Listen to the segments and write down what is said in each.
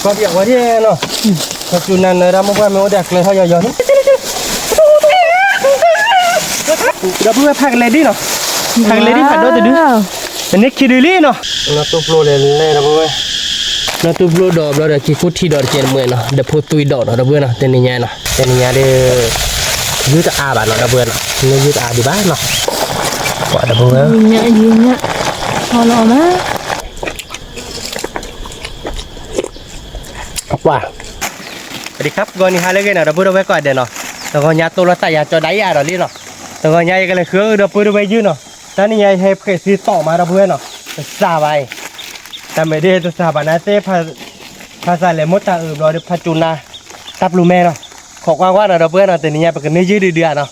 ก็เบียกว่าที่เนาะปัจจุบันเราไม่ว่าไม่ว่าเด็กเลยเขาย่อๆนี่เราเพิ่งไปพักเลยดิเนาะพักเลยดิพักโดดดื้ออันนี้คิดดีเนาะเราตัวโปรเลยเราเพิ่งเราตัวโปรดอกเราเดี๋ยวคิดคุดที่ดอกเจนเมื่อเนาะเดี๋ยวพูดตุยดอกเราเบื่อเนาะเต็นนี่ไงเนาะเต็นนี่ไงเดี๋ยวยืดอาบ้านเราเบื่อเนาะเนี่ยยืดอาดีบ้านเนาะกว่าเราเบื่อยืนเนี่ยพอรอมาว่าสวัสดีครับก่อนนี้ฮาเล่กันนะเราพูดเอาไว้ก่อนเดี๋ยวเนาะแล้วก็ยาตัวเราใส่ยาจอได้ยาเราลีเนาะแล้วก็ยาก็เลยคือเราพูดเอาไว้ยืนเนาะตอนนี้ยาให้เพจซีต่อมาเราเพื่อนเนาะซาไปแต่ไม่ได้ตัวซาบานะเต้ภาษาเลมดตาเราเดี๋ยวพัจุนาตับลูแม่เนาะขอกว่าเราเพื่อนเนาะแต่นี่ยาเป็นกันนี่ยืดเดือดเนาะ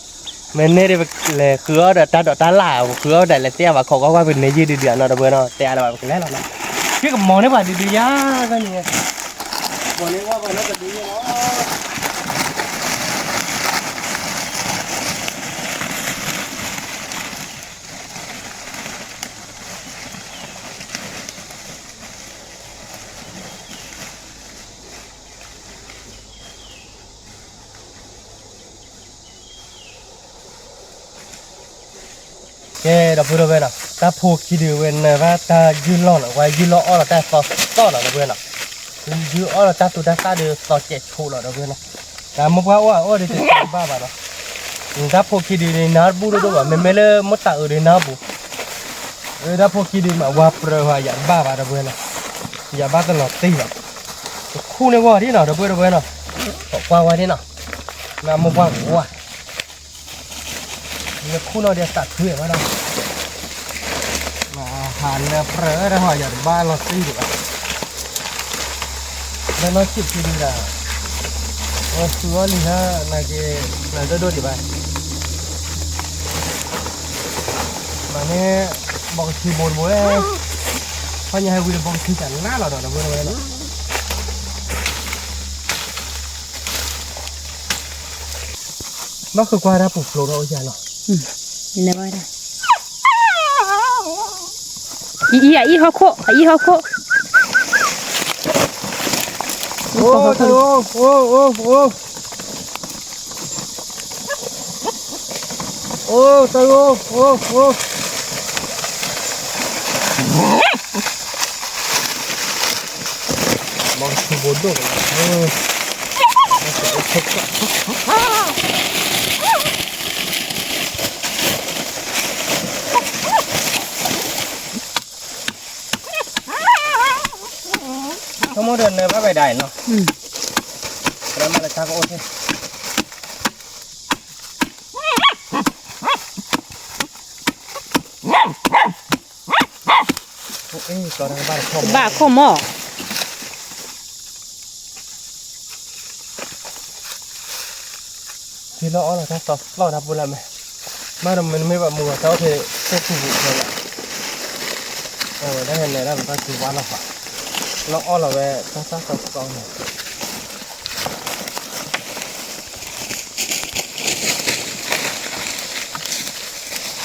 มันนี่ได้เลยคือเดี๋ยวตาหล่าคือเดี๋ยวเลยเตี้ยว่าขอกว่าเป็นนี่ยืดเดือดเนาะเราเพื่อนเนาะแต่เราเป็นแล้วเนาะพี่กับมองได้ว่าดีๆยาก็นี่วันนี้ว่าวันนั้นจะดีเนาะเราพูดไปนะถ้าพูดคิดดูเว้นนะว่าถ้ายืนรอหน่อยว่ายืนรออ้อเราแต่ต่อหน่อยเราเพื่อนนะยืนอ้อเราจะตัวได้ต่อเดือต่อเจ็ดคู่เราเพื่อนนะแต่มุกว่าอ้อเดี๋ยวจะบ้าบ้าเนาะถ้าพูดคิดดูในน้ำบูดูว่าไม่เลยมดตาในน้ำบูถ้าพูดคิดดูมาว่าเปล่าว่าอย่าบ้าบ้าเราเพื่อนนะอย่าบ้าตลอดตีหรอกคู่ในว่าที่เนาะเราเพื่อนเนาะว่าที่เนาะน้ำมุกว่าเนี่ยคู่เราเดี๋ยวตัดเพื่อนมาเนาะมาหันเนี่ยเปล่าได้หอยอย่างบ้านเราตีดีกว่าแล้วเราคิดที่ดีละส่วนนี้ฮะน่าจะโดดดีไปมาเนี่ยบอกทีบนบัวเพราะยังให้วิลบอกทีกันหน้าเราเนาะบัวเลยเนาะนั่นคือกว่าได้ปลูกโปรเราอย่างเนาะนี่บ่ได้อีฮอกโคโอ้ตายโอ้ตายโอ้มองที่บนด้วยทั้งหมดเดินเนื้อผ้าใบได้เนาะแล้วมาเลยจ้าก็โอเคก่อนทางบ้านคมหม้อที่เราเอาเราทำต่อเราทำบุญอะไรไหมมาเราไม่แบบมือเจ้าเทเทถูกเลยละได้เห็นเลยแล้วมันก็คือว่าเราฝากเราอ้อเราแวะตั้งต่อกองเนี่ย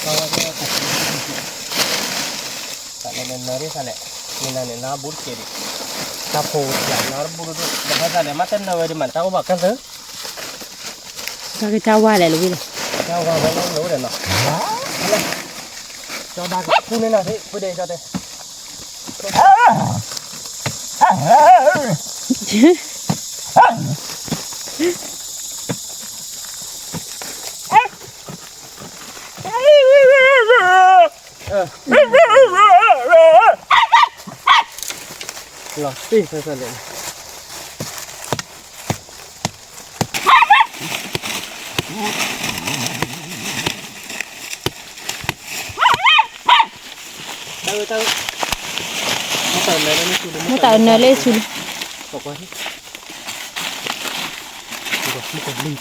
เราแต่ในเนื้อที่สั่นเนี่ยมีนั่นเนี่ยน้าบุญเกดิถ้าโผล่อย่างน้าบุญด้วยแต่ภาษาเนี่ยมาเต้นเอาไว้ดิมันเจ้าบอกกันเถอะเจ้าว่าอะไรลูกพี่เจ้าว่าไม่รู้เดี๋ยวเนาะเจ้าได้พูดนี่นะที่พูดเดี๋ยวเจ้าเดี๋ยวหรอสิเสร็จเลยเจ้าไม่เติมเลยไม่สุดไม่เติมเนยเลยสุดบอกว่าที่ไม่กดลิงก์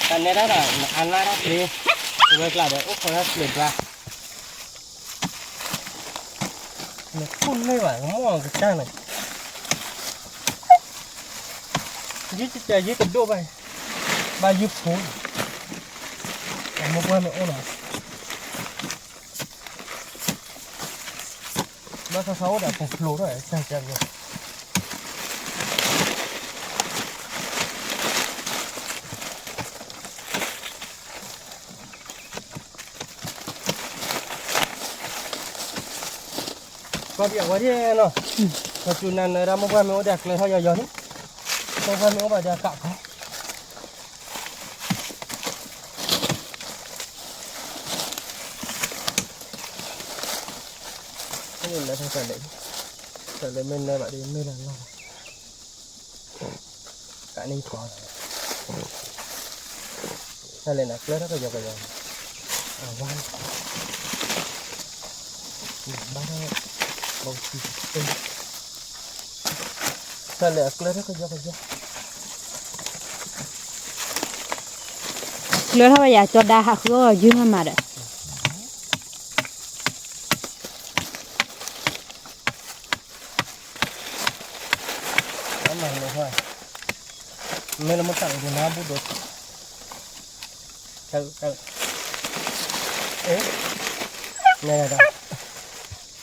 ตอนนี้ได้แต่อันแรกเลยเลิกละเดี๋ยวโอ้คนละเลิกละเนี่ยคุ้นไม่ไหวมองกระจ้างเลยยืดใจยืดกระโดดไปบ ba giúp phun một qua nữa rồi ba sáu đã phục lúa rồi sang chân rồi có việc quá đi nó và chú này ra một qua nữa đẹpเลยเท่าย่อยๆนี่một qua nữa bàจะกลับเขาnhìn là thằng sợ đấy mình này bạn đi mới là lo cả này còn hay là nạc lớn đó bây giờ à van ba đâu bông xì tinh hay là lớn đó bây giờ เรือถ้าว่าอยากจอดได้ค่ะก็ยืมมาเด้อ này thôi nên là một tặng thì nó bút đột tự ế này là đâu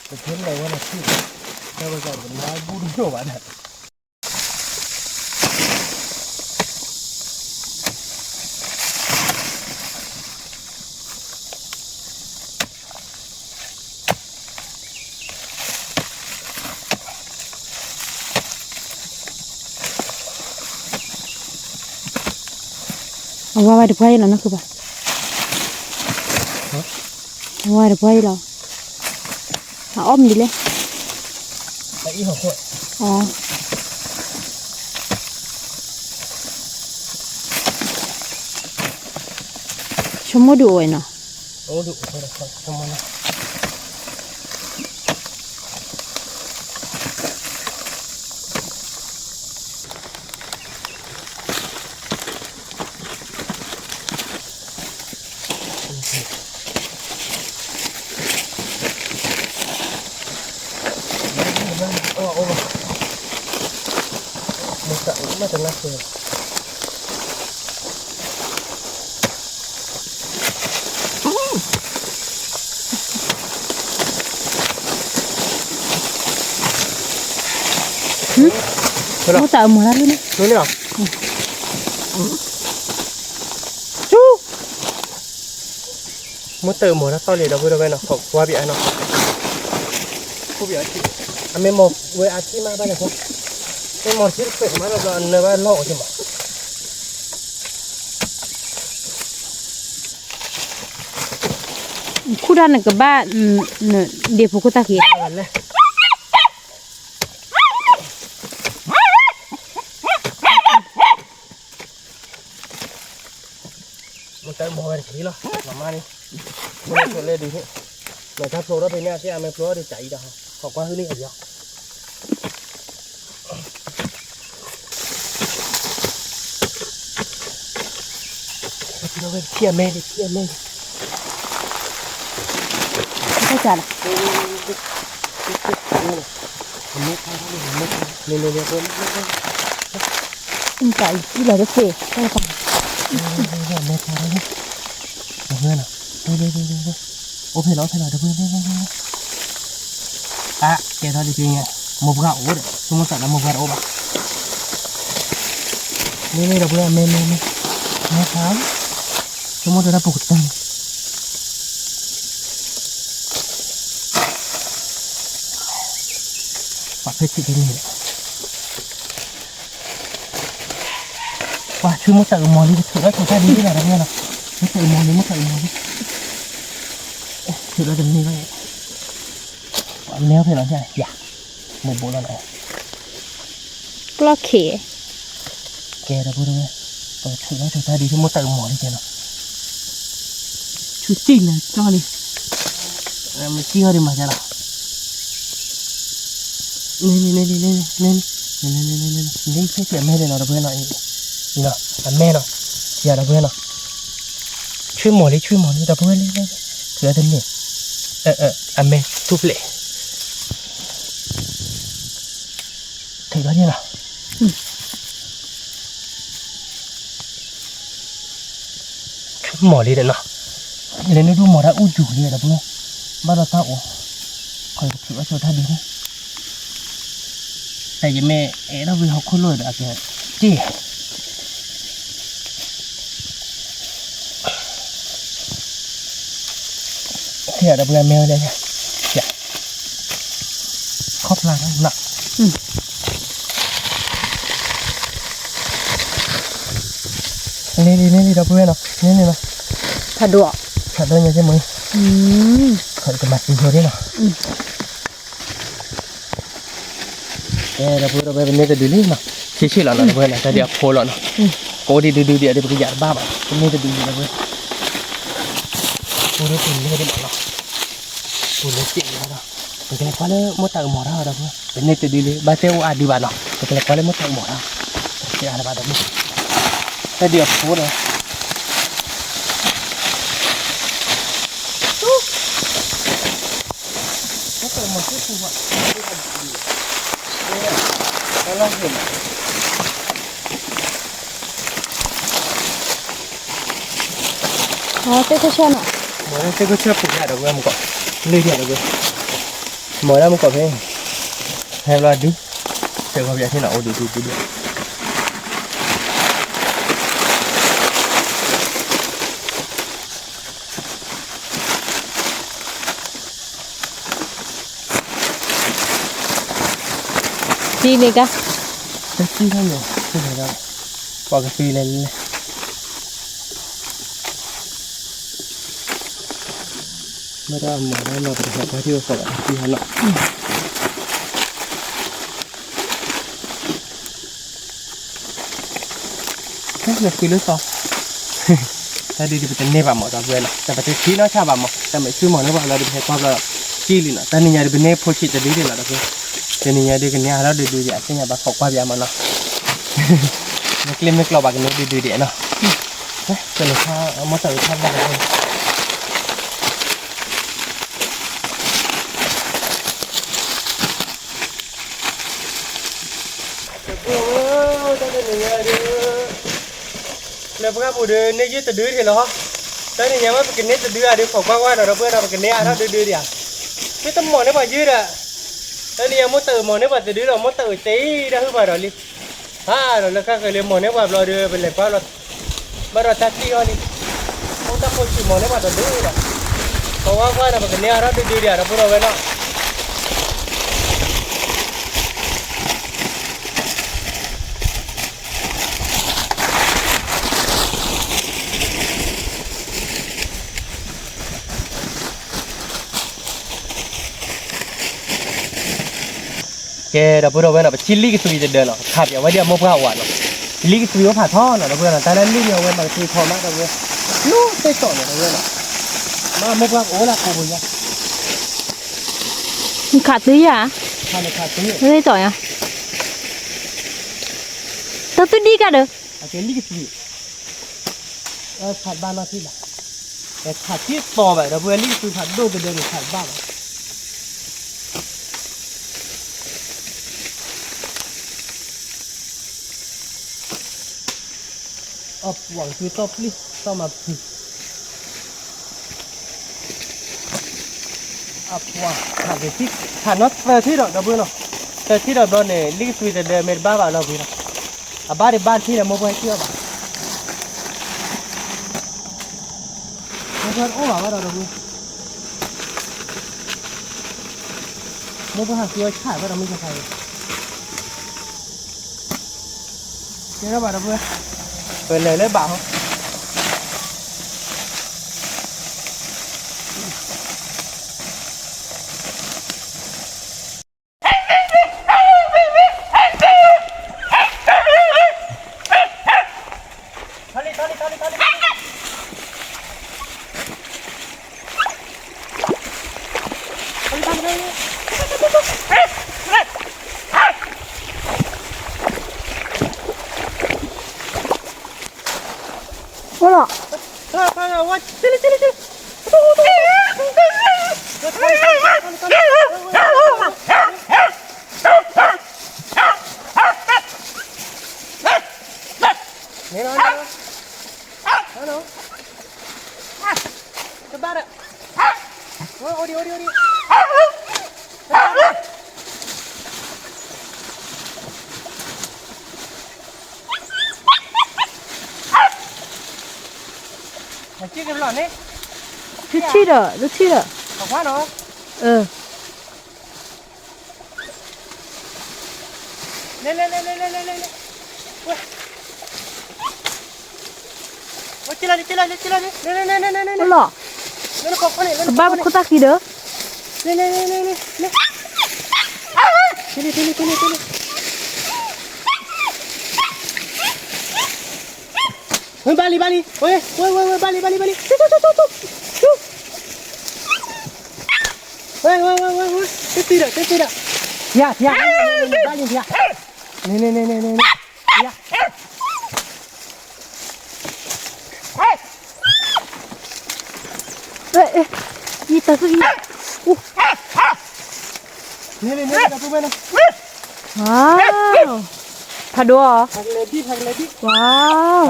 cái thiên này là chịu theo bây giờ nó bút nhiều bạn ạว่าว่าเดี๋ยวไปแล้วนะคือป่ะว่าเดี๋ยวไปแล้วอ้อมดีเลย tại ít học hội อ๋อชมดูไอ้เนาะ ô đủ thôi là không muốn một tặng cũng mà từng năm rồi Mau tahu mula lu nih. Đúng rồi. Chú. Muốn tự mổ nó to liền đâu vừa đâu bên nào, không qua bị ai nào. Không bị ai chị. Anh mấy một với ai chị mà bao giờ không? Cái món chị phải mà là nơi ba lọ chứ mà. Khu đan này các bạn để phục ta kìa. Một cái mồi này khí lo, làm ăn đi. Một cái lên đi hết. Mà tháp số đó thì nha, cái em số đi chạy đâu, học qua hơi đi ở đâu. Nó bên kia mê đi, kia mê. Cái chả là. Lên. Anh chạy đi là cái gì? Cái gì? Mê thôi đấy. Được chưa nào? Đây. Ô phải nói được quên. À, kể thôi thì kia nha. Một gạo đấy. Tôi muốn tặng là một gạo ô bà. Đây được chưa? Mê. Mê khám. Tôi muốn ra phục tay. Bạn phải chịu cái gì đấy. Wow, chưa muốn tặng mò đi thử đó, thử ra đi cái này là nghe nào. Mất tặng mò đi. Thử ra đừng đi vậy. Bạn neo thì nó thế này, dạ. Một bộ lần này. Lo khỉ. Kè ra vô đâu nghe. Thử ra đi chứ muốn tặng mò đi kìa nào. Chú chinh này, cho đi. Mình chia đi mà cho nào. Lên cái chuyện mê này nó đã quên lại. Nhìn nào, ăn mê nào. Dạ đã quên nào. Chui mò đi đã quên lên. Thử ra thân nè. Ăn mê, thúc lệ. Thử ra đi nào. หมอเลยเนาะเล่นดูหมอได้อู้จู่เลยนะเพื่อนบ้านเราท่าโอ้คอยถือว่าโชว์ท่าดีนะแต่ยังไม่เราไปเขาคุ้นเลยอะแกจี้เที่ยวดับเบิลแมวเลยเนี่ยครอบล้างหนักนี่ดับเบิลเนาะนี่เนาะ ผัดดวก ขัดได้ยังใช่ไหมขัดจะมัดดีเท่านี้เนาะดับเบิลเราไปเป็นเนื้อจะดูนี่เนาะชี้ๆแล้วเนาะดับเบิลนะแต่เดี๋ยวโผล่แล้วเนาะโก้ดีดูเดี๋ยวไปหยาดบ้าแบบเป็นเนื้อจะดูดับเบิลปูรู้ตีนี่ได้หมดเนาะปูรู้ตีแล้วเนาะเป็นอะไรก็เลยมดตาหมอเราดับเบิลเป็นเนื้อจะดูเลยบ้าเจ้าอาดีบ้านเนาะเป็นอะไรก็เลยมดตาหมอเราที่อะไรบ้านดับเบิลแต่เดี๋ยวโผล่เลยมันคือตัวแล้วเราเห็นอ๋อเต้ก็เชื่อหน่อย หมอนี่ก็เชื่อผมแค่ดอกเบี้ยมันก็เลื่อยเดียวดอกเบี้ยหมอแล้วมันก็เพ่งให้เราดูเจอความอยากที่เราดูจีนี่กะ เซ็กซี่ทั้งหมดใช่ไหมครับปกติเลยไม่ได้หมอได้เราไปทำที่เราสอบที่ฮันเนาะอยากคุยเรื่องสอบถ้าดีๆเป็นเนบะหมอตาเบื่อนะแต่ปฏิทินเนาะชาบะหมอแต่ไม่ชื่อหมอเนบะเราดูแค่ความเราจี้ลินะแต่นี่ยาดูเป็นเนบโพชิตจะดีเลยนะทุกคนแต่นี่ยาดูกันเนี่ยเราดูอย่างเช่นยาบะขอกว่าแบบมันเนาะไม่กลิ้มไม่กลัวบะกันดูเดี๋ยวเนาะแต่เราถ้ามาเติมข้าวได้เลยแล้วพวกเราเดินเนี่ยยืดตะดื้อเห็นเหรอแต่นี่ยังว่าเป็นเนื้อตะดื้อเดี๋ยวขอกว่าเราเพื่อนเราเป็นเนื้อถ้าดื้อเดี๋ยวไม่ต้องหมอนได้ป่ะยืดอ่ะแล้วนี่ยังมุดตื่นหมอนได้ป่ะตะดื้อเรามุดตื่นตีได้หรือเปล่าเราลิเราแล้วก็เคยเรียนหมอนได้ป่ะเราเดินเป็นอะไรป่ะเราบ้านเราตัดที่เขานี่เขาตัดคนชิมหมอนได้ป่ะตะดื้ออ่ะเพราะว่าเราเป็นเนื้อถ้าดื้อเดี๋ยวเราพูดเอาไว้เนาะแกเราพูดเอาไว้เนาะชิลลี่ก็สุยจะเดินเนาะขาดอย่างว่าเดียวมะพร้าวหวานเนาะชิลลี่ก็สุยว่าผ่าท่อเนาะเราพูดเนาะแต่นั้นนี่เอาไว้มาคือพอมากเราเว้ยนู้นไปต่อเนาะเราเว้ยเนาะมามะพร้าวโอ้ละกูบุญยัง มีขาดซื้ออ่ะ ขาดเลยขาดซื้อ ไม่ได้จ่อยอ่ะตัวดีกันเด้อ โอเคลี่ก็สุยขาดบ้านเราที่ละแต่ขาดที่ต่อแบบเราพูดลี่ก็สุยขาดโดนไปเดินขาดบ้านหวังคือตบลิต้องมาพิหวังขาดที่ขาดน็อตที่เราดับเบิลเนาะแต่ที่เราโดนเนี่ยลิกสุยจะเดินเมดบ้าบ้าเราพี่เนาะบ้านที่เราโมบายเที่ยวบ้าโมบายโอ้บ้าเราดับเบิลโมบายหาซื้อขายบ้าเราไม่ใช่เจ้าบ้าดับเบิลเปิดเลยบ่าวว่าหรอว่านี่นี่ จะบ้าอ่ะโอ้ดิมาจี้กันหล่อนี่ 都去了 ขอบคุณเนาะ เล่เว้ยโอ้ยจิลาดิเล่不了 ขอบคุณนี่ 爸爸可大气的เล่เฮ้ยบาลีเฮ้ยบาลีเฮ้ยเต็มตีเด้อย่าบาลีอย่านี่อย่า一这是一นี่จับปุ๊บนะ 哇他多 ผักเลดี้哇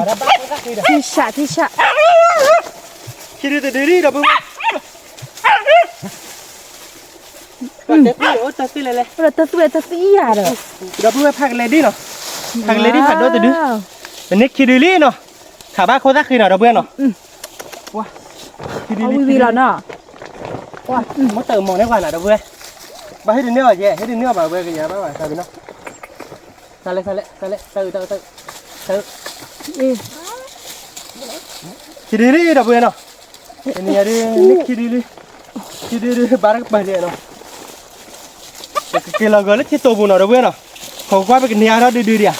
adaบ้าก็ได้ 踢下คิดดูแต่ดีดับปุ๊บก็เด็กนี่โอ้ตัดสิเลย 不是这是一样的 ดับปุ๊บผักเลดี้เนาะผักเลดี้ผัดด้วยแต่ดื้อเป็นเน็กคิดดูลี่เนาะขาบ้าโคตรคือเนาะดับปุ๊บเนาะว้าคิดดู เอา ลี่ วีแล้วเนาะ ว้ามาเติมมองได้กว่าน่ะดับปุ๊บมาให้ดูเนื้อแย่ให้ดูเนื้อแบบเว้ยกันยาบ้าใส่ไปเนาะใส่เลยเติมคิดดูลี่ดับปุ๊บเนาะนี่อะไรเน็กคิดดูลี่บาร์กไปเลยเนาะcái là gọi là cái tổ bùn nào đó biết nào không qua cái nhà đó đi đi à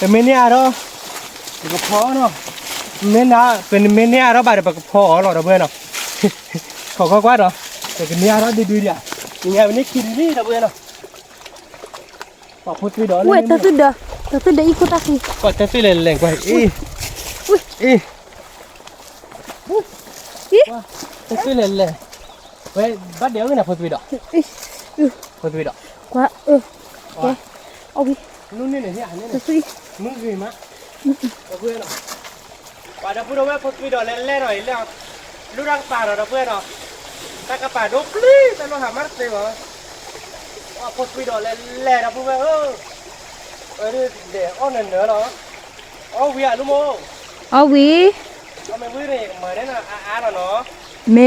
cái mấy nhà đó cái phó nó mấy nhà cái mấy nhà đó bà được cái phó nó đó biết nào không qua đó cái nhà đó đi đi à nhà bên này kia đi đó biết nào bỏ phút đi đó ui ta tư đấy cô ta gì còn ta tư lên quay ta tư lên vậy bắt đéo cái nào phút đi đó phút đi đó quá ok ok luôn này này ta tưมึงคือมั้ยเพื่อนเนาะว่าจะพูดว่าพอคุยดอกเล่นๆหน่อยแล้วรู้รังป่าเนาะเพื่อนเนาะตากระป่าดกลี่แต่เราหามาได้บ่ว่าพอคุยดอกเล่นๆนะพูดว่าเดี๋ยวอ้อนเนื้อเนาะเอาเวียรู้มั้ง เอาวี เอาไม่วิ่งเลยเหมือนนั่นน่ะอาเนาะ เม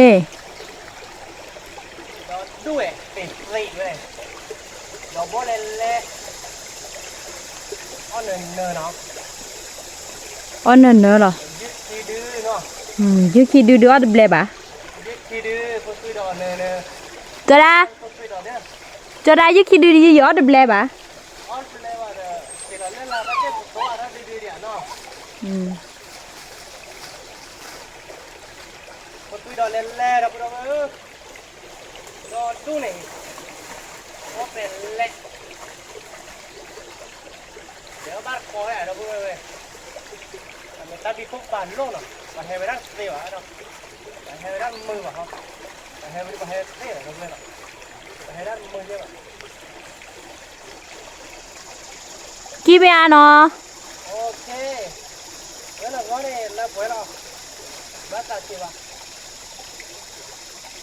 เราด้วยติดลีเลยเราบ่เล่นอ้อนเนื้อเนาะ อ๋อเนอะเหรอ ยึดที่ดื้อเนาะ ยูคิดดูอัดเบลบ่ะ ยึดที่ดื้อพอคุยดอกเนื้อ จอดา พอคุยดอกเนี่ย จอดายูคิดดูยูอัดเบลบ่ะ อ้อนเลยว่าเดี๋ยวเล่นละแล้วเจ็บตัวอะไรดื้อๆเนาะ คนตุยดอเล่นแร่เราพูดว่าดอดูนี่ว่าเป็นเล็กเดี๋ยวบ้านคอยเราพูดว่าแต่ไม่ตัดดีพวกปานโลกเนาะมาให้ไปนั่งเสียวเนาะมาให้ไปนั่งมือว่ะเขามาให้ไปมาให้เสียวเราเลยเนาะมาให้นั่งมือเยอะ กี่เบียเนาะ โอเคแล้วเราก็เนี่ยแล้วพอเราบ้านตัดสิวะ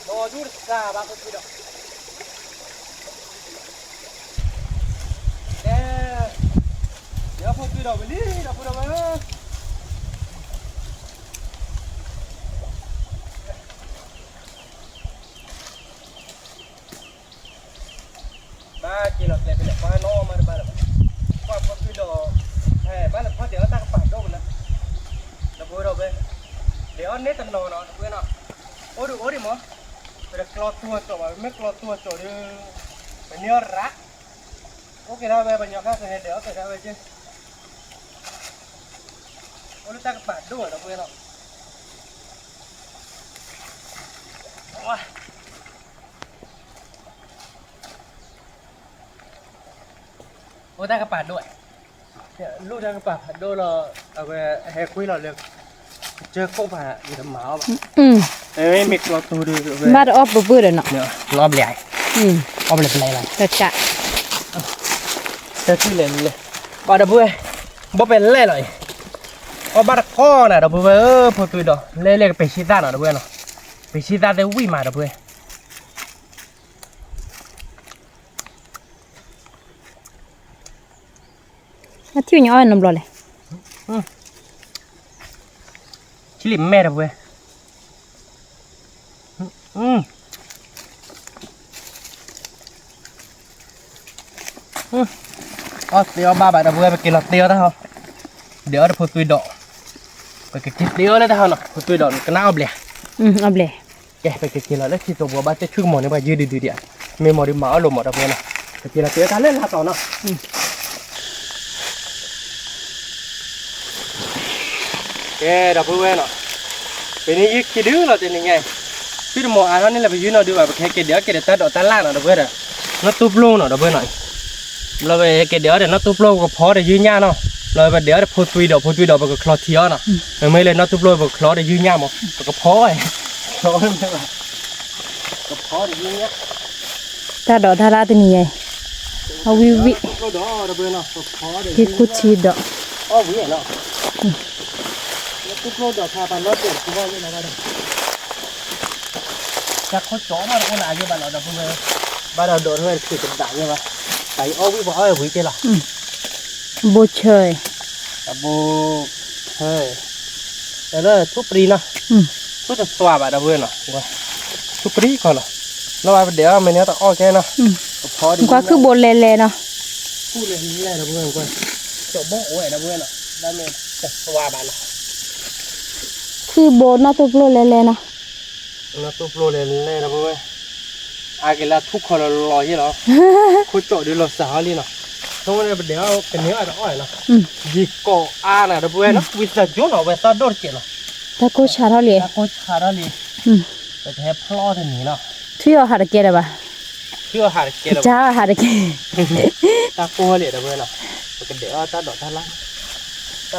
รอดูสาบ้านคนตุยดอเดี๋ยวพอตุยดอไปนี่เราพูดว่าบ้ากินเราแต่เป็นบ้านนอกมาบ้านว่าพอตุยดอบ้านพอเดี๋ยวตั้งปากโดนนะเราพูดเราไปเดี๋ยวเนตันนอนเนาะเพื่อนเนาะโอ้ดิมั้งเป็นกลอดตัวจ่อไม่กลอดตัวจ่อดิเป็นเนื้อรักโอเคนะไปบรรยากาศเดี๋ยวแต่ทำไปเจ้โอ้ดิตั้งปากด้วยเราเพื่อนเนาะว้าโอ้ตั้งกระปาดด้วยลูกตั้งกระปาดด้วยเราเอาไปให้คุยเราเรื่องเจอโคบะอยู่ทำหมาบ่เอ้ยมีกลอตัวดูเว้ย มาดออฟบ่เบื่อเนาะ เนี่ยรอบใหญ่เอาไปเลยเป็นไรล่ะ จะจะ เจอที่เลยบ่ได้เว้ยบ่เป็นไรเลยเอาบัดคอน่ะดอกเว้ยพอตุยดอกเล่ๆไปชิต้าน่ะดอกเว้ยเนาะ ไปชี้ตาเดี๋ยววิ่งมาเด้อเพื่อน ที่อยู่ในน้ำร้อนเลย ชิลิมแม่เด้อเพื่อนอ๋อเดี๋ยวบ้าไปเด้อเพื่อนไปกินหลอดเดียวนะฮะเดี๋ยวเดี๋ยวพูดตุยดอกไปกินเดียวเลยนะฮะเนาะพูดตุยดอกก็น่าเอาเปล่า เอาเลย แกไปกินแล้วที่ตัวบัวบ้านจะชื่อหมอเนี่ยไปยืดดีๆเดียวไม่หมอดีหมาเอาลงหมดแล้วเพื่อนนะไปกินแล้วเตี้ยกันเล่นละต่อเนาะแกเดี๋ยวเพื่อนเนาะเป็นนี่ยึดขี้ดื้อเราจะยังไงพี่หมออ่านนี่แหละไปยืดเราดูแบบแค่เดี๋ยวแกเดี๋ยวตัดดอกตัดล่างเนาะเพื่อนอ่ะนัดตุ๊บโลเนาะเพื่อนหน่อยเราไปแกเดี๋ยวนัดตุ๊บโลก็พอได้ยืดยาเนาะเราไปเดี๋ยวพูดตุยดอกไปก็คลอเทียเนาะไม่เลยนัดตุ๊บโลไปคลอได้ยืดยามั้งก็พอไอ้คลอไม่ได้ก็พอได้ยืดยา ถ้าดอกทาราตัวนี้ไงเอาวิวิ ก็ดอกเพื่อนเนาะก็พอได้ ที่คุชีดอก อ๋อวิ่งเนาะแล้วตุ๊บโลดอกชาปันรถเด็กกูว่ายังไงกันจากคนจ่อมาคนไหนเยอะบ้านเราเพื่อนบ้านเราโดนเพื่อนคือเป็นด่างใช่ไหมแต่เอาวิ่งบอกเอาวิ่งเจ้าล่ะ โบเชย แต่โบเฮ้ยแต่ละทุบปรีนะทุบจะสว่างแบบเพื่อนเนาะทุบปรีก่อนเนาะแล้วเดี๋ยวมันเนี้ยต้องอ้อแค่เนาะพอดี ก็คือโบเลเลเนาะ พูดเลยนี่แหละเพื่อนกันจบโบ้โอ้ยนะเพื่อนเนาะได้ไหมจะสว่างแบบเนาะ คือโบน่าตัวโบเลเลเนาะ น่าทุบโลเลยเลยนะเพื่อนอาเกล้าทุกคนรอยี่เนาะคุณโจดูรถสาวลีเนาะทั้งวันเดี๋ยวเป็นเนื้ออะไรอ้อยเนาะยิโกอานะเพื่อนเนาะวิสาจุนเอาไว้ตอนโดดเจเนาะ ถ้ากูชาเท่าไหร่ ถ้าโคชาดาลีแต่แทบพลอดนี้เนาะ ที่เราหาได้เกล้าป่ะ เชื่อหาเกล้า จ้าหาได้เกล้ ตาโก้เลยเพื่อนเนาะปกติตาดอกตาละต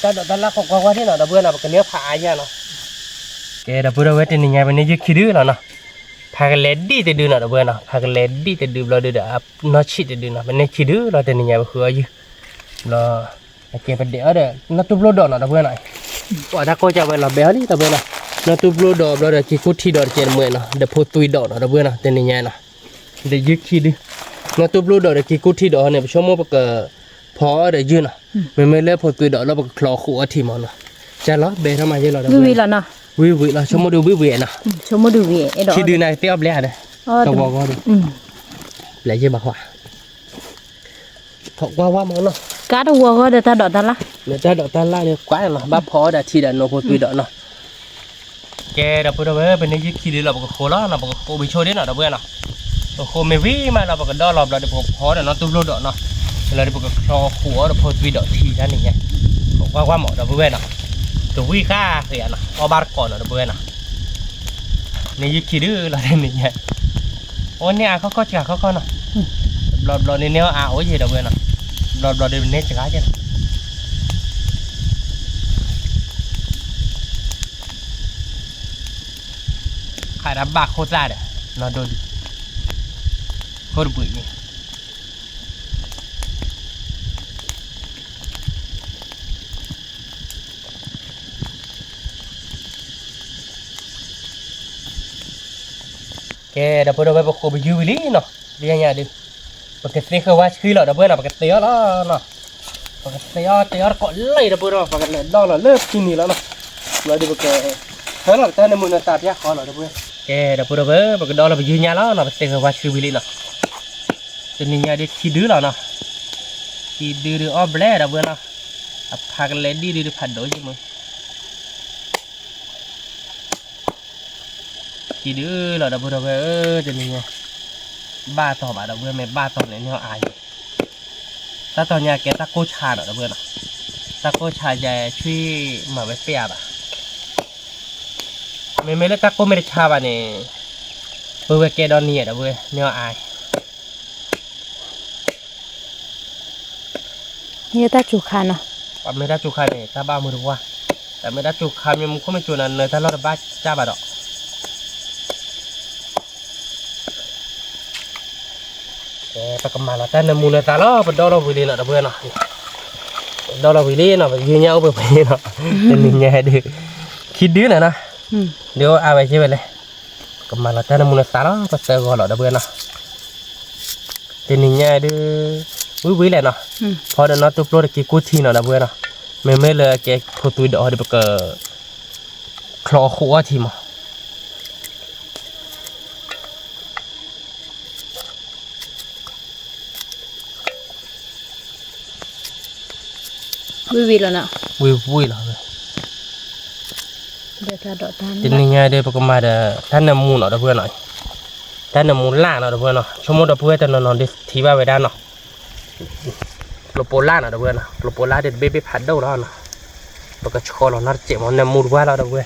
าดอกตาละของกวางที่เนาะเพื่อนเนาะปกติเนื้อผาเยอะเนาะแกเพื่อนเว้ยเป็นยังไงเป็นนี่ยึดขี้ดื้อเนาะพากันเล่นดีแต่ดื้อเนาะเพื่อนเนาะพากันเล่นดีแต่ดื้อเราดื้อเด้อนอชิดแต่ดื้อเนาะเป็นนี่ขี้ดื้อเราเป็นยังไงเพื่อนอยู่เราแกเป็นเดี๋ยวเด้อนัตุบโลดอกเนาะเพื่อนเนาะว่าถ้าโคจะเป็นเราเบลลี่เพื่อนเนาะนัตุบโลดอกเราเดี๋ยวขี้กุที่ดอกเจนเมื่อเนาะเดี๋ยวพูดตุยดอกเนาะเพื่อนเนาะเป็นยังไงเนาะเดี๋ยวยึดขี้ดื้อนัตุบโลดอกเดี๋ยวขี้กุที่ดอกเนี่ยชั่วโมงปกพอเดี๋ยวยืนเนาะไม่เล่พูดตุยดอกเราปกคลอขู่ทีมันเนาะจะล้อเบลทำไมเยอะเราเพื่อน วิแล้วเนาะ วิเราชั่วโมงดูวิเนาะ ชมมาดูวิไอ้ดอก ขี้ดื้อนายเตี้ยบเลี้ยเด้อต้องบอกว่าดูเลี้ยเยอะมากว่าถกว่ามันเนาะ กาดวัวก็เดี๋ยวถ้าดอกทารา เดี๋ยวจะดอกตาล่าเนี่ยกว้างเนาะบ้าพอเดี๋ยวทีเดียวโนโพตุยดอกเนาะแกเดี๋ยวพูดเอาไว้เป็นนี่ยึดขี้ดื้อเราบอกโคล้อเราบอกโคไปโชว์ดิเนาะเดี๋ยวเพื่อนเนาะโคไม่วิ่งมาเราบอกดอเราเดี๋ยวพอเดี๋ยวน้องตุ้มโลดอกเนาะเราเดี๋ยวบอกคลอขัวเดี๋ยวโพตุยดอกทีนั่นนี่ไงบอกว่าหมอเดี๋ยวเพื่อนเนาะตัววิ่งข้าเสียเนาะเอาบาร์ก่อนเนาะเดี๋ยวเพื่อนเนาะนี่ยึดขี้ดื้อเราเนี่ยนี่ไงโอ้เนี่ยเขาก็จะเขาเนาะเราเนี่ยเนี่ยโอ้ยเดี๋ยวเพื่อนเนาะเราเดี๋ยวเนี่ยจะก้าเจ้าขายรับบากโคตรได้เด้อนอนโดนโคตรปุ๋ยนี่แกเดี๋ยวพอเราไปประกอบยูวิลี่เนาะเรียงอย่างดิปกติเขาว่าคือเราเดี๋ยวเพื่อนเราปกติแล้วเนาะปกติเตียก่อนเลยเดี๋ยวพอเราปกติเราเลิกกินนี่แล้วเนาะเราดูปกติเฮ้ยเราแต่ในมือเราตัดยาคอเราเดี๋ยวเพื่อนแกเดี๋ยวพอเราไปปกติเราไปยืนยันแล้วเนาะปกติเขาว่าคือวิลี่เนาะจะนี่เนี่ยเด็กขี้ดื้อเราเนาะขี้ดื้ออ้อมแร่เดี๋ยวเพื่อนเนาะพากันเล่นดื้อผัดโดยยังมึงขี้ดื้อเราเดี๋ยวพอเราไปจะนี่ไงบ้าต่อมาเดี๋ยวเพื่อนไม่บ้าต่อเนี่ยเนี่ยอายถ้าตอนนี้แกตะโกชาเดี๋ยวเพื่อนตะโกชาจะช่วยมาไว้เปียบอ่ะไม่ได้ตะโกไม่ได้ชาบ้านเนี่ยเพื่อแกดอนนี่เดี๋ยวเพื่อนเนี่ยอาย นี่ตาจุกาเนาะ ไม่ได้จุกขาเนี่ยถ้าบ้ามือรู้ว่าแต่ไม่ได้จุกขามันก็ไม่จุนันเลยถ้าเราบ้าจ้าบ้าดอกแต่ประมาณนั้นแต่ในมูลตาล้อเป็นดอลลาร์วิลลี่เนาะเพื่อนเนาะดอลลาร์วิลลี่เนาะยืนยาวไปเนาะเป็นยังไงดิคิดดื้อนะ เดี๋ยวเอาไปใช่ไหมเลยก็มาเราจะนำมูลค่าเนาะก็เจอก่อนเราเบื่อเนาะทีนี้เนี่ยดูวิเลยเนาะพอเดี๋ยวนัดตัวโปรดกี่กูทีเนาะเบื่อเนาะไม่เลยแกพอตุยเดี๋ยวเดี๋ยวก็คลอหัวทีมั้ง วิแล้วนะ vui là เดี๋ยวจะดอกทาน ทีนี้เนี่ยเดี๋ยวก็มาเดี๋ยวท่านนำมูลเนาะเบื่อหน่อยท่านนำมูลล่าเนาะเบื่อเนาะชั่วโมงเบื่อแต่นอนดิทีว่าไปด้านเนาะโลโปล่าเนาะเบื่อเนาะโลโปล่าเด็ดเบบพัดเด้อเนาะแล้วก็ชอเรานัดเจ็บมันนำมูลว่าเราเบื่อ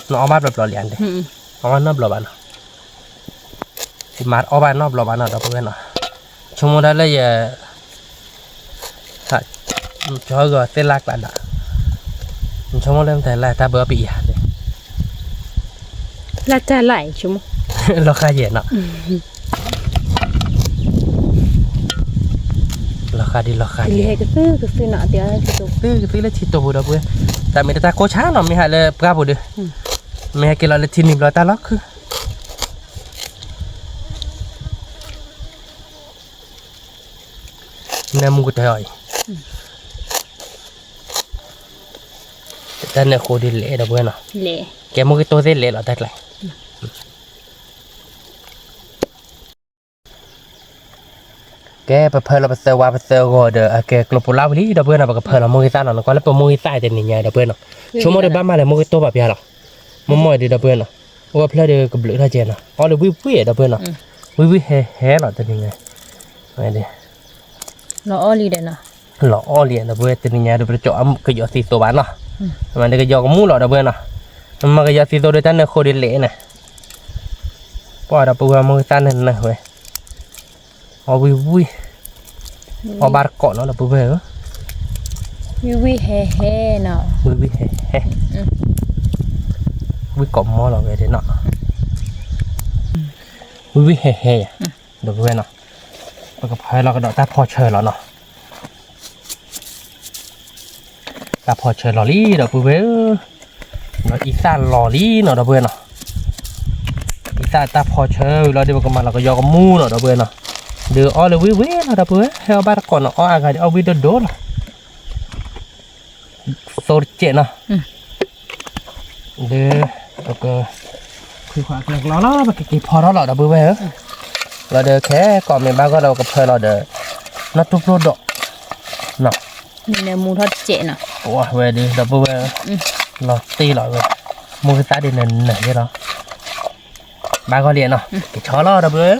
เนาะเอามาแบบหล่อเหรียญดิเอามานอบหล่อบ้านเนาะที่มาเอาบ้านนอบหล่อบ้านเนาะเบื่อเนาะชั่วโมงนั้นเลยcho rồi tên lạc bạn ạ trong một đêm thấy là ta bữa bị là trả lại chúng lo khai gì nọ lo khai đi lo khai gì cái thứ nọ thì cái thứ là chỉ tổ đó bữa tại mình ta cố chán nó mới hay là ga bữa được mình hay kêu là thiên niệm là ta lót cứ nên mua cái rồi tên này khô đi lệ đâu quên nào lệ cái một cái tô thế lệ là tách lại cái bắp phơi là bắp sơ rồi được cái clopola với đâu quên nào bắp phơi là mua cái sao nó có là mua cái sai tên này đâu quên nào số mua được bao mà là mua cái tô bắp bia nào mua mồi đi đâu quên nào bắp phơi được cái bự ra chén nào có được vui đâu quên nào vui hé là tên này này đi nó oli đây nè lọ liền đâu quên tên này được cho cái giỏ xì tô bán nào mà đây cái giò có mũ lọ đâu quên nào mà cái giò xì tô đây tên này khô đi lệ này bỏ đâu bùa mua tan này này vậy vui họ ba cọ nó là bùa về vui he nào vui he vui cọ mò là về thế nọ vui he được quên nào và cái phải là cái đó ta phò chơi nó nọ ta phò chơi lò lý đâu bùa về nó ít xa lò lý nó đâu quên nào ta phò chơi là đi vào cái mặt là cái giò cái mu nó đâu quên nào đưa o là vui nó đâu quên heo ba còn nó o à cái o video đó là sôi chết nó đưa cái khi khoa cái nó cái phò đó là đâu quên là đưa khé còn mình ba cái đầu cái phơi là đưa nó tụt lót độ nè này mua thớt trẻ nè ủa về đi đâu quên nó ti lại rồi mua cái tá đi nè cái đó ba con liền nào cái chó lo đâu bữa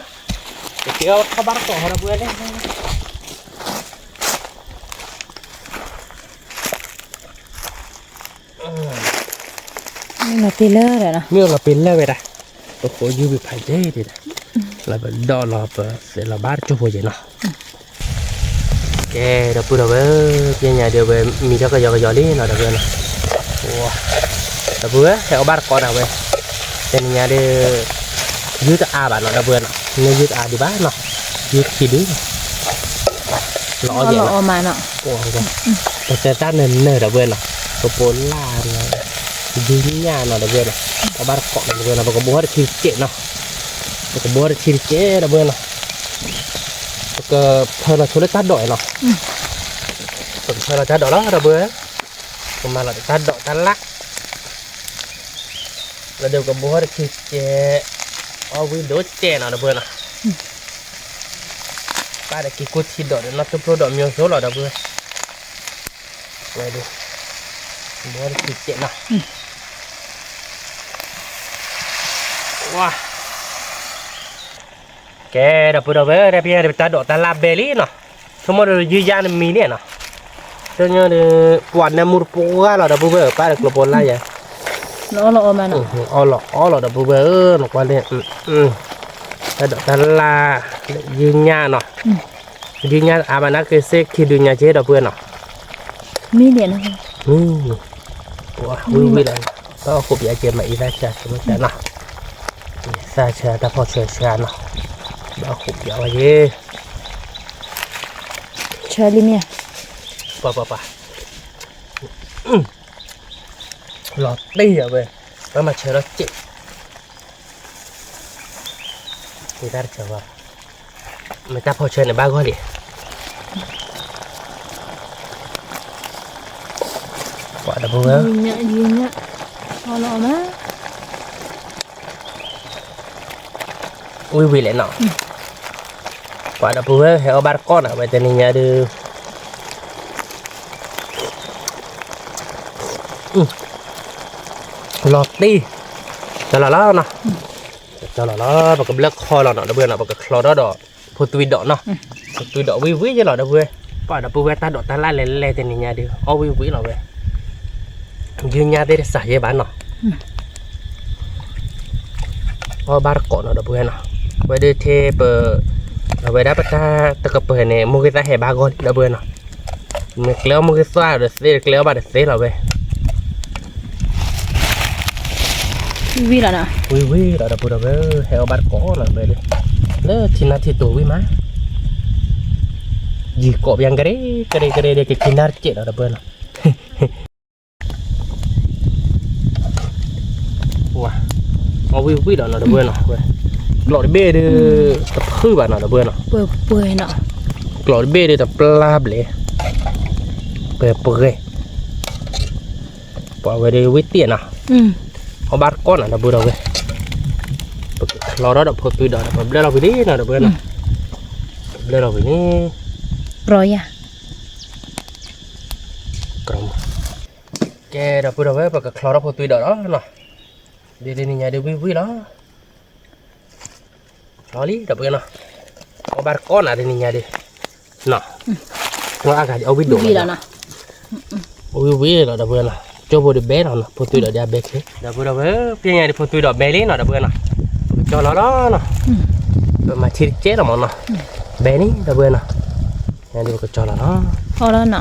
cái kia có bắt cổ đâu bữa đấy là pillar rồi nè miêu là pillar vậy đó tôi có dư bị phải thế thì là bên đó là sẽ là bát cho hồi vậy nào cái đâu bữa đâu bữa cái nhà đều về mình cho cái giò đi nào đâu bữa nào đâu bữa theo bát con nào về trên nhà đi dưới ta bạn nó đã vườn nên dưới ta đi bán nó dưới khi đứng lọ gì lọ mà nọ cái xe tát nên nơi đã vườn nó có bốn là dưới nhà nó đã vườn nó có ba cọ nó vườn nó có búa để chi chết nó có búa để chi chết đã vườn nó có thôi là số lấy tát đội nó thôi là tát đội đó đã vườn mà là tát đội tát lắc là đều có búa để chi chết với đốt chè nào đó vừa nào ba để cái cốt thịt đỏ để nó tụt đỏ nhiều số là đó vừa này đi bó để thịt chè nào wow cái đó vừa đó vừa đây bây giờ ta đổ ta làm bể lý nào xong rồi dư ra mì nè nào cho nhau thì quạt này mua búa là đó vừa ba được lột lại vậy lọ mà nè lọ đó vừa nó qua đây ta đổ ta la dư nhà nó dư nhà à mà nó cái xe khi dư nhà chế đó vừa nào mi điện wow vui đấy tao khổ bị chế mày ra chơi chúng ta nào ra chơi ta phô chơi chơi nào tao khổ bị ở gì chơi đi nè pa lọt đi à về mà chờ nó chị người ta chờ vào người ta phô chơi này ba gói đi quả đập bông á nhẹ gì nhẹ họ lọ má ui vì lại nọ quả đập bông á heo ba con à vậy thì nhà đưa lọt đi cho là nó nè cho là nó và cái black kho là nó đã bữa nào và cái kho đó đỏ phô tùy đỏ nó tùy đỏ vi với chứ là đã bữa quả đập bông ta đỏ ta lại lẹ thì nhà đưa ô vi với là về dương nhà đây xả dây bán nó ô ba cọ nó đã bữa nào vậy đây thì bờ vậy đã bắt ta ta cặp bữa này mua cái ta hè ba con đã bữa nào mình kéo mua cái xoa rồi xé kéo ba để xé là về vi là nè ui là bữa đó heo ba cọ là về đi đó thì nó thì tuổi má gì cọ biang cái đấy để cái kinar chết là bữa nào wow ui đó nó đã bữa nào lọt bê đi tập hư bạn nào đã bữa nào bơi nọ lọt bê đi tập la bể bể bỏ về đi với tiền nào họ bắt con là bữa đầu về lò đó đập hột tùy đỏ mà lên đầu về đi nào đập bên nào lên đầu về đi rồi à cầm cái đập bữa đầu về và cái lò đó hột tùy đỏ đó nè đi đi nhà đi vui đó lò đi đập bên nào họ bắt con là đi nhà đi nè nó ăn cả ông biết đồ nè vui là đập bên nào cho vô được bé nào nè hột tùy đỏ ra bé thế đập bữa đầu về cái nhà đi hột tùy đỏ bé lấy nào đập bên nào cho nó đó nè mà thịt chết rồi mà nè bé ní đập bữa nào nhà đi cho là nó họ đó nè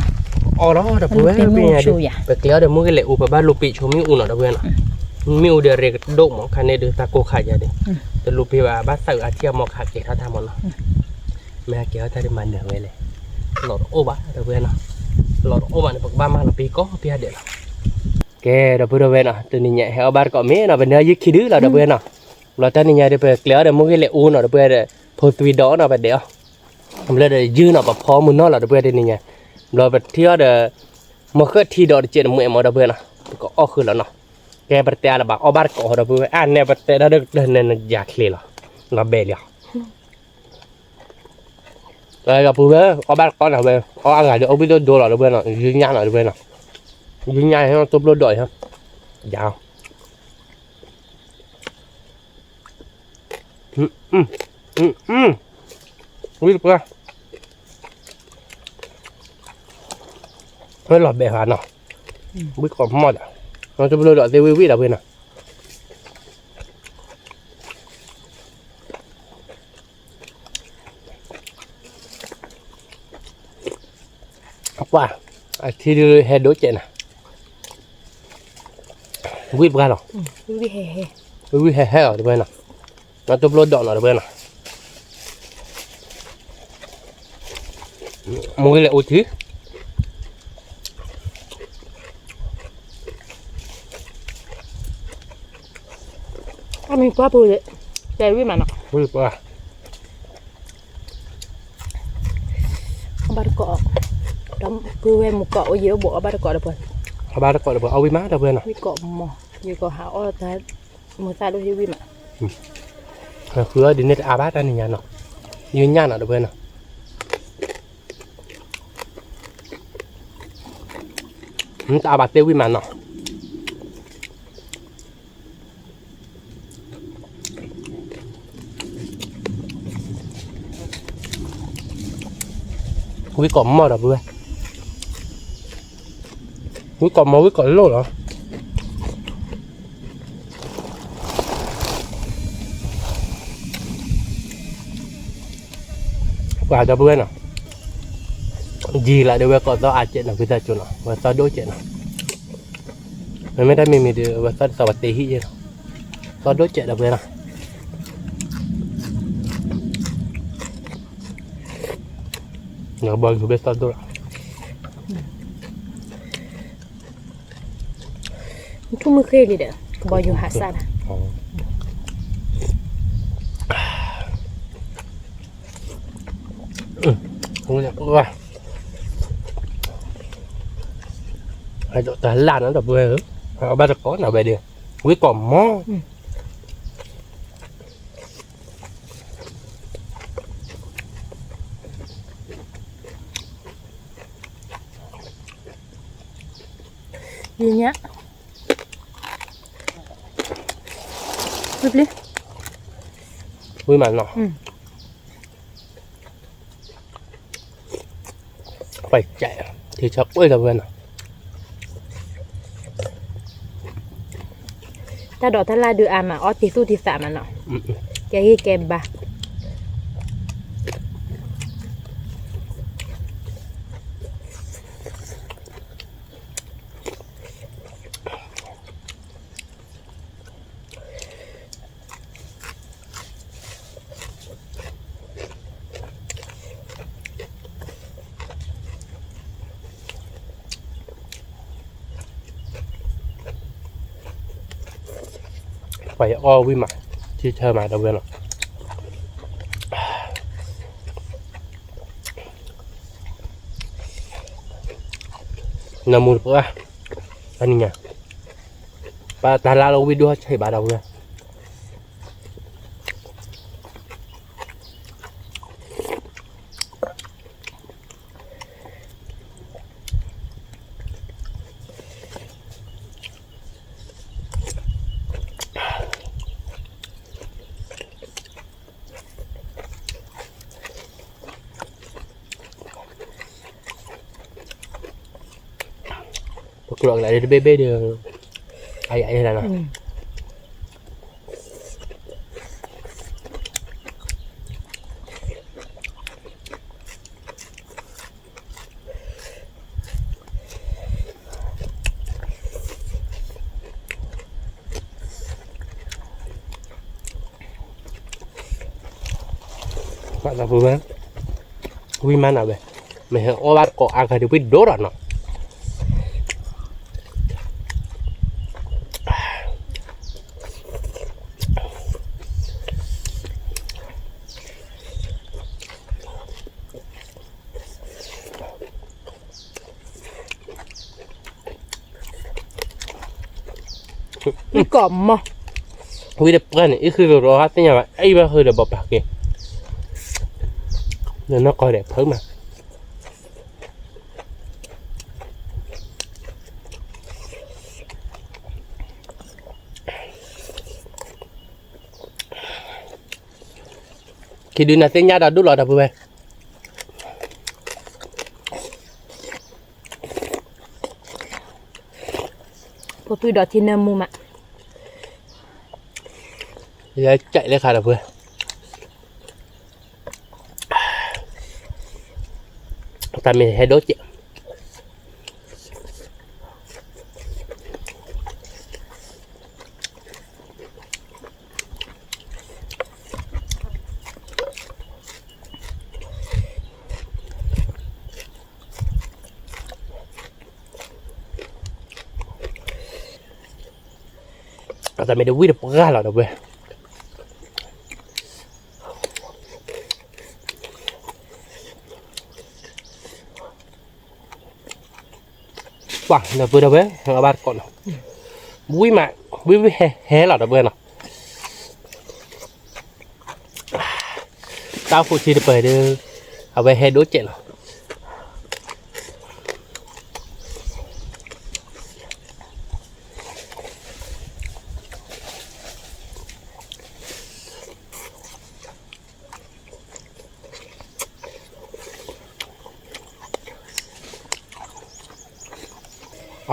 đó đập bữa bé điไปเกลียวเดี๋ยวมึงก็เลยอุปบาลูปีชมิวน่ะดะเว้ยน่ะมิวเดเรกโดหมอคันเนี่ยเดตาโกขายาดิแต่ลูปีว่าบาสักอาเทียมอขาเกถ้าทำมันน่ะแม่เกลียวถ้าได้มันเด้อเว้ยเลยหลอดโอบะดะเว้ยน่ะหลอดโอบะนี่ปักบ้ามาละปีก็ปีเดียวแกดะเว้ยน่ะตัวนี้เนี่ยเฮาบาร์ก็มีน่ะเป็นเนื้อยึกขี้ดื้อแล้วดะเว้ยน่ะเราตอนนี้เนี่ยเดี๋ยวไปเกลียวเดี๋ยวมึงก็เลยอูน่ะดะเว้ยเด้อโพสต์วีดอน่ะไปเดี๋ยวทำเลยเดี๋ยวยืนน่ะบ่พอมึงเนาะล่ะดะเว้ยเดี๋ยวนี้เนี่ยเราไปเที่ยวเด้อมาก็ที่ดอกเจ็ดมือมาดับเบิลนะก็ออกขึ้นแล้วเนาะแกประเทศละบ้าอบาร์ก็ดับเบิลอันเนี่ยประเทศเราเดินอยากเลยล่ะนับเบลี่เลยกับพูดว่าอบาร์ก็ดับเบิลเอาอะไรเดี๋ยวเอาไปโดนดับเบิลเนาะยืนยันดับเบิลเนาะยืนยันให้มันตัวโปรดอยครับยาววิ่งไปเฮ้ยหลอดแบบหันเนาะวิ่งก่อนหมดอ่ะเราจะไปเลยดอกเซวิดับเบิลน่ะว่าที่ดูเฮดโดเจน่ะวิ่งไปกันหรอวิ่งเฮ่หรอดับเบิลน่ะเราจะไปเลยดอกหน่อยดับเบิลน่ะมึงเลยอุทิศมีป้าปูเลยใจวิ่งมาเนาะ วิ่งไปบาร์เกาะดำปูเวมุกเกาะเยอะบอกบาร์เกาะเดี๋ยวเพื่อน บาร์ก็เดี๋ยวเอาวิ่งมาดับเบิลน่ะ วิ่งเกาะหมอวิ่งเกาะหาอ้อแต่มือซ้ายด้วยที่วิ่งมา คือดินเนตอาบาตันนี่เนาะยืนยันเนาะดับเบิลน่ะตาบาเตวิ่งมาเนาะวิ่งก่อนมอดับเบิลวิ่งก่อนมาวิ่งก่อนโลเหรอว่าดับเบิลน่ะจีละเดี๋ยวก็ต้องอาจจะนะพิจารณาว่าต้องดูเจนะมันไม่ได้มีเดี๋ยวว่าต้องสวัสดีที่เจนะต้องดูเจดับเบิลนะเดี๋ยวบอลคือเบสต้องดู ทุ่มมือเคยเลยเด้อบอยอยู่หาซานะ không nhận qua hai chỗ ta là nó đập về hứ họ ba có nào về được quý còn mó gì nhá bếp đi quý mà nó phải chạy thì chắc quay là bên nào ta đỏ ta la đưa à mà ót tí tu tí xả mà nọ cái hi kèm bà phải o với mà chi chơi mà đâu bên nào nằm một bữa anh nhỉ bà ta la lâu video chơi bà đâu ra luộc lại để bê đường ai ai là nào bạn là vui mà nào vậy mày ô bát có ăn cái điều biết đốt rồi nó cái cọm mà quý đẹp cái này ít khi rồi hết thế nhà bạn ấy bao hơi là bọc bạc kìa nên nó coi đẹp hơn mà khi đi nào tên nhà đã đút lọt đập về có tôi đỏ thì nêm mu mà giờ chạy lên khai đập về ta mình hay đốt chị ta mình đã quyết được ra là đập về vâng là vừa đâu bé ba con vui mà vui hé là đâu bé nào tao phụ chi được về đưa ở về hé đốt chuyện nào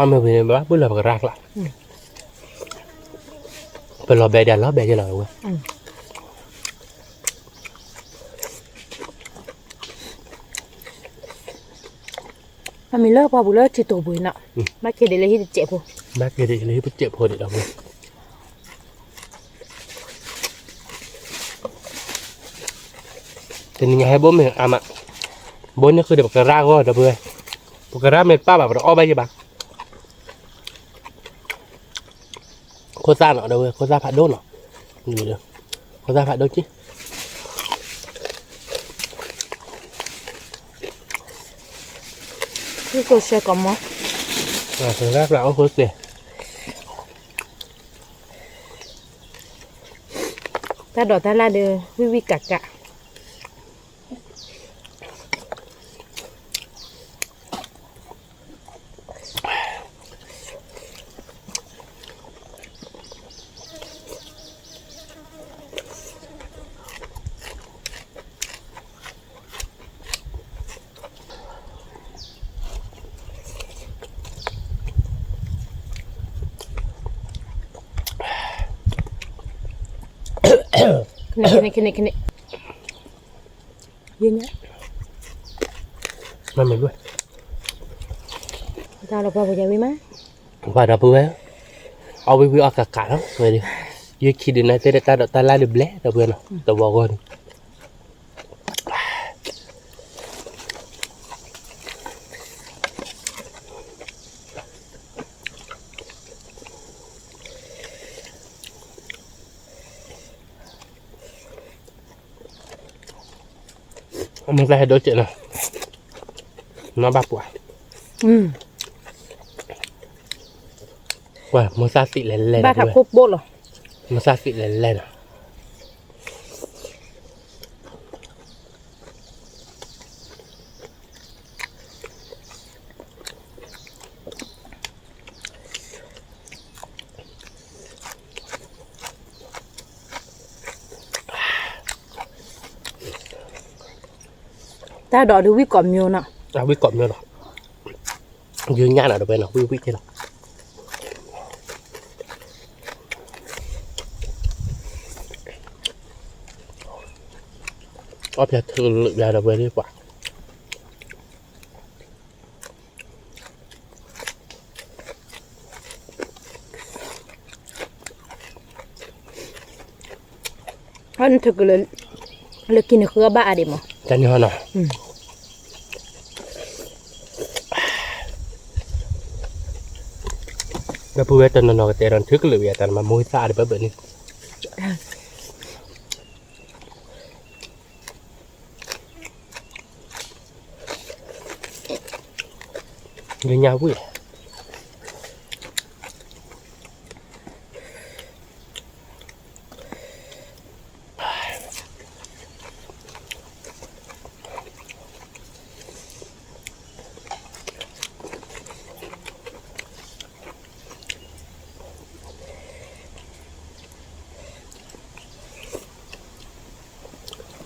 mày về bác bữa là rạc lại bây giờ bè đèn nó bè cho lời quá mà mình lỡ qua buổi lỡ chỉ tổ buổi nọ bác kia để lấy hết chẹp vô bác kia để lấy bút chẹp hồi để đọc luôn thì nhà hai bố mình mà bố nó cứ để bạc ra qua đập bữa bạc ra mình ba bảo nó o bay cho bạn โคซ่าเนาะเด้อโคซ่าผัดโดนเนาะนี่เด้อโคซ่าผัดโดนจิ ที่ตัวเชียร์ก่อนมั้ง ถึงแรกเราเอาโคซ่า ถ้าดอกถ้าลาเดือวิวิกะกะขึ้นเยอะแยะ มันเหมือนด้วย ถ้าเราพอไปจะวิมั้ย ว่าเราเพื่อเอาไปวิวอากาศแล้วไปดิยืดคิดดูนะเตะตาลายเดือบเละแต่เพื่อนเนาะแต่บอกก่อนมันได้โดนเจ็บนะน้าบ้าปวดว่ามันซาสิเล่นๆ บ้าขับคุกโบ๊ะหรอ มันซาสิเล่นๆนะถ้าดอกดูวิก่อนมิวน่ะ เอาวิกอมเนี่ยหรอยืนงานอะไรไปหรอวิใช่หรอเอาไปถือหรือยาเราไปดีกว่าเพราะนั่นถึกเลยกินเครือบ้าดิมั้ง แต่นี่ฮะเนาะแล้วผู้เวทนนอกเตรันทึกหรือยาแต่มามุ้ยซาดิแบบนี้เงี้ยยาววิ่ง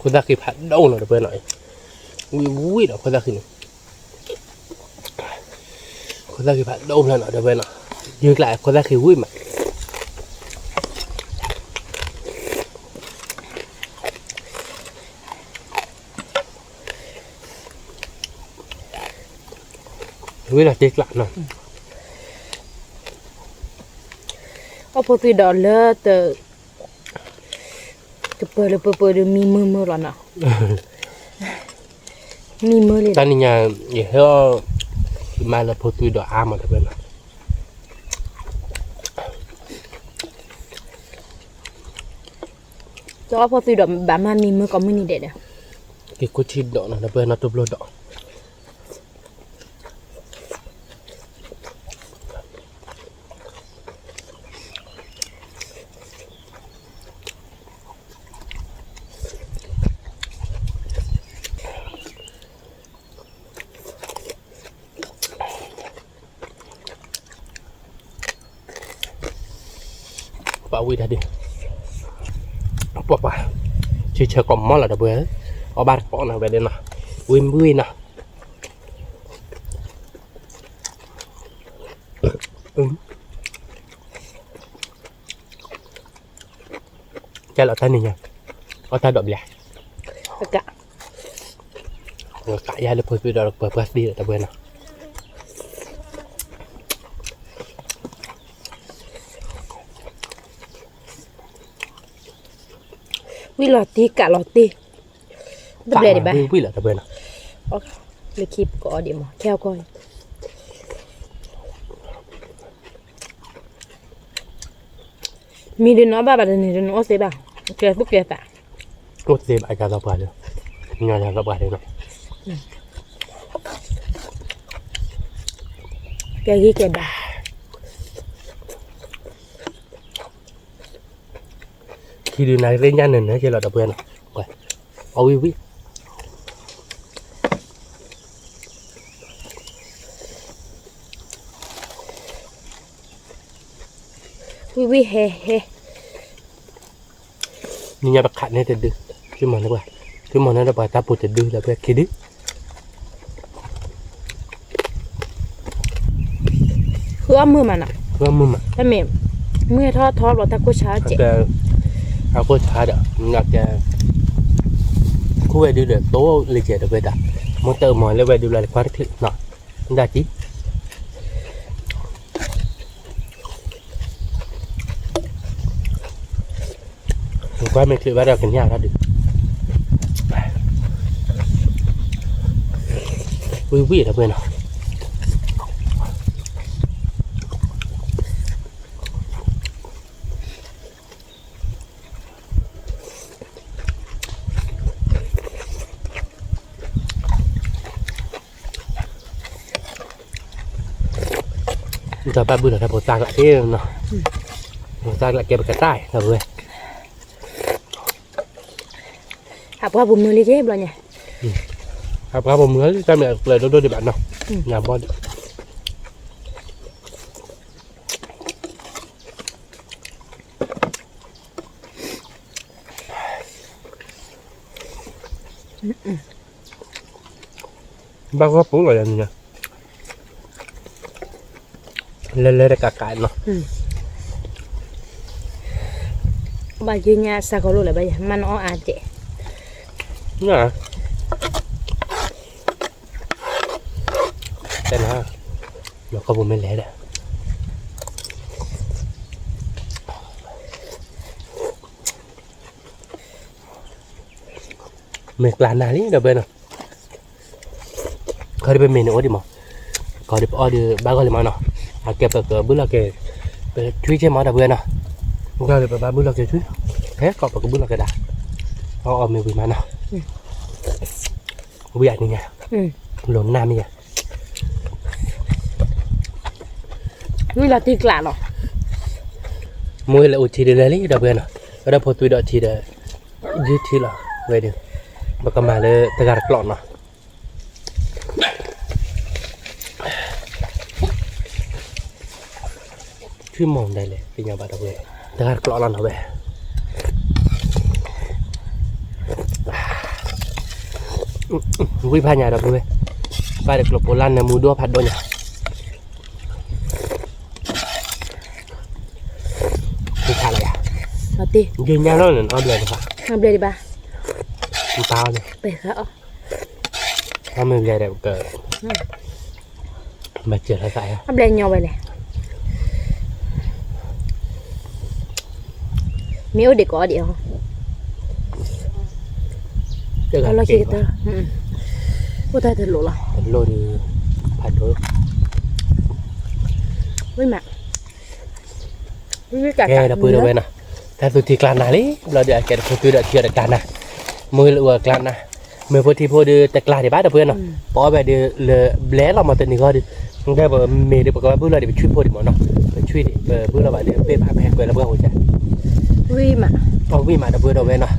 คุณตาคือผัดโดนหน่อยเพื่อนหน่อยวิ่งหน่อยคุณตาคือคนแรกคือผัดโดมแล้วหน่อยเดี๋ยวเว้นหน่อยยืนหลายคนแรกคือวิ่งมาวิ่งหลักเจ๊กหลักหน่อย ก็พอตีดอกเลยแต่เปิดมีมือหรอน่ะมีมือเลย ตอนนี้ยังอย่าให้มาแล้วพอตุยดอกอามาเดี๋ยวเว้นหน่อยแต่ว่าพอตีดอกแบบมันมีมือก็ไม่นี่เด็ดอ่ะ กี่กุชิดดอกนะเดี๋ยวเว้นหน่อยตัวโปรดอกป่าวิ่งได้ดิป่าเชื่อกล่อมมอละเดี๋ยวเว้นเอาบ้านปอนนะไปเด่นนะวิ่งนะใจเราท่านนี่ไงเอาท่านดอกใหญ่ กะ กะยาเลยเปิดดอกเปิดพลาสติกแต่เว้นนะ วิลอตีกะลอตีดับเลยดิบ้า วิ่งเหรอแต่เว้นนะ เลยคลิปก็เดี๋ยวมั้งแค่ก้อย Mi di no ba ba ni di no se ba. Ke bu ke ta. ก็เซฟไอ้การสับปะเลยงานสับปะเลยเนาะ Ke gi ke ba. คิดดูนายเล่นยันหนึ่งนะเจ้าเราเพื่อนไปเอาวิวิ Wi he he. นี่ยาบักขัดเนี่ยจะดื้อขึ้นมาแล้วป่ะขึ้นมาแล้วป่ะตาปูจะดื้อแล้วเพื่อนคิดดิ Khứa mưa mà nè. เพื่อมึงอ่ะ Ta mềm. Mưa thót vào ta cô cháo อาจ chị. จะเอาโคตรช้าเด้ออยากจะคู่ไปดูเด้อโตเลยเจ้าเด้อเพื่อนมอเตอร์มอยแล้วไปดูแลความถึกเนาะได้จีความไม่ถือว่าเรากันยากแล้วดิวิวิแล้วเพื่อนเนาะ cho ba bữa là bột tang lại thế nó bột tang lại kẹp cái tai rồi ơi Học qua vùng mưa đi ghép rồi nha. học qua một mới cho mẹ lời đôi để bạn nào nhà bon ba có cũng gọi là gì nhỉ lên lên cả cái nó Bà chưa nha sao có luôn là bây giờ mà nó à chị. nè đây nè nó có một bên lẻ đây mình làm nào đi đâu bên nào có đi bên mình nữa đi mà có đi ở đi ba cái gì mà nó à kẹp cái bữa là cái truy trên máu đâu bên nào có đi ba bữa là cái truy hết có cái bữa là cái đá ở mình bị mà nó bây giờ như nha lộn nam như vậy Vì là tiếc lạ rồi. mua là uchi đi lấy đâu bên nào ở đâu phải tôi đợi chỉ để dưới thì là về được mà cầm mà là ta gạt lọn nó chứ mòn đây này thì nhà bạn đâu về ta gạt lọn nó về vui pha nhà đâu về pha được lộc Poland là mua đua phạt đôi nhà đi thả lại à Nó tiếc.ยืนยันแล้วเนี่ยเอาเลยนะครับ Làm đây đi ba. มันตาเนี่ย Bể khảo. ถ้ามันใหญ่แบบเกิดมาเจอแล้วใส่อะ Làm đây nhau vậy này. Miếu để có đi không? เจอกัน Nó เก่ง kia tơ. Cô ta thật lộ là. เป็นโลดีผ่านโดย Với mặt. Với cả แกเราปืนเอาไว้นะแต่สุดที่กลางนาเลยเราเดี๋ยวแกจะปืนเดี๋ยวเชื่อเดี๋ยวกลางนะมือเหลือกลางนะมือพอที่พอเดือแต่กลางเดี๋ยวบ้านเดี๋ยวเพื่อนเนาะพอไปเดี๋ยวเหลือแบล็เรามาตัวนี้ก็เดี๋ยวได้แบบเมย์เดี๋ยวบอกว่าเพื่อนเราเดี๋ยวไปช่วยพอดีหมดเนาะไปช่วยเดี๋ยวเพื่อนเราไปเดี๋ยวเป๊ะผ่าแพ้กันแล้วเพื่อนหัวใจ Vì mà. เอาวิ่งมาเดี๋ยวเพื่อนเราไว้เนาะ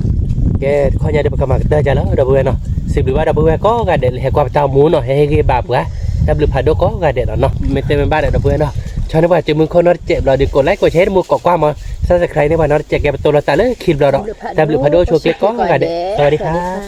แกข้อนี้เดี๋ยวประกมาเตอร์ใจแล้วเดี๋ยวเพื่อนเนาะสิบหรือว่าเดี๋ยวเพื่อนก็การเดี๋ยวให้ความเจ้าหมูเนาะให้ให้บาปวะถ้าหรือผ่านโดก็การเดี๋ยวเนาะไม่เต็มบ้านเดี๋ยวเพื่อนเนาะชอบนึกว่าจะมือคนนอตเจ็บเราดีกดไลค์กดแชร์มือกดกว้างมาถ้าจะใครนึกว่านอตเจ็บแกเป็นตัวเราแต่เลยคลิปเราเนาะแต่หรือผ่านโดชัวร์คลิกก็การเดี๋ยวสวัสดีครับ